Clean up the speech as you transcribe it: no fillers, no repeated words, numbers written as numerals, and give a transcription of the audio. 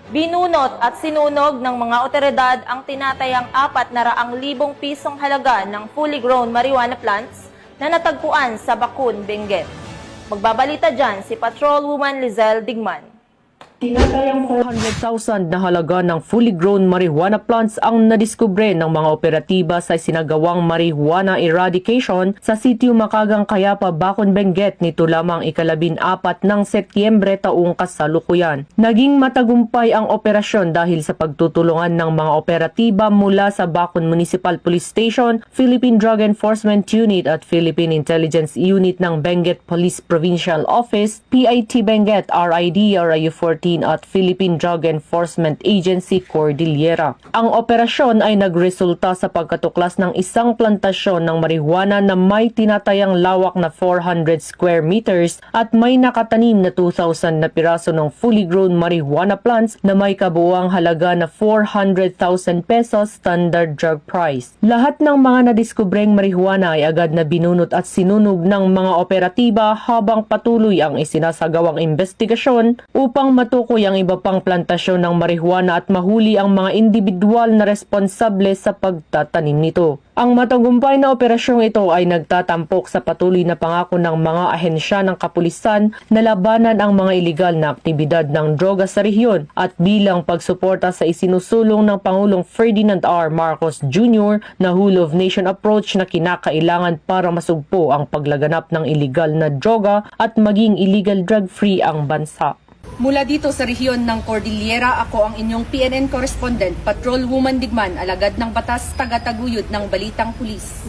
Binunot at sinunog ng mga otoridad ang tinatayang 400,000 pisong halaga ng fully grown marijuana plants na natagpuan sa Bakun, Benguet. Magbabalita dyan si Patrolwoman Lizelle Digman. Tinatayang 400,000 na halaga ng fully grown marijuana plants ang nadiskubre ng mga operatiba sa sinagawang marijuana eradication sa sitio Makagang Kayapa, Bakun, Benguet nito lamang ika-14 ng Setyembre taong kasalukuyan. Naging matagumpay ang operasyon dahil sa pagtutulungan ng mga operatiba mula sa Bakun Municipal Police Station, Philippine Drug Enforcement Unit at Philippine Intelligence Unit ng Benguet Police Provincial Office, PIT Benguet, RID, RIU-14 at Philippine Drug Enforcement Agency Cordillera. Ang operasyon ay nagresulta sa pagkatuklas ng isang plantasyon ng marijuana na may tinatayang lawak na 400 square meters at may nakatanim na 2,000 na piraso ng fully grown marijuana plants na may kabuuang halaga na 400,000 pesos standard drug price. Lahat ng mga nadiskubreng marijuana ay agad na binunot at sinunog ng mga operatiba habang patuloy ang isinasagawang investigasyon upang matukoy ang iba pang plantasyon ng marijuana at mahuli ang mga individual na responsable sa pagtatanim nito. Ang matagumpay na operasyong ito ay nagtatampok sa patuloy na pangako ng mga ahensya ng kapulisan na labanan ang mga iligal na aktibidad ng droga sa rehiyon at bilang pagsuporta sa isinusulong ng Pangulong Ferdinand R. Marcos Jr. na whole of nation approach na kinakailangan para masugpo ang paglaganap ng iligal na droga at maging illegal drug-free ang bansa. Mula dito sa rehiyon ng Cordillera, ako ang inyong PNN correspondent, Patrolwoman Digman, alagad ng batas, taga-taguyod ng Balitang Pulis.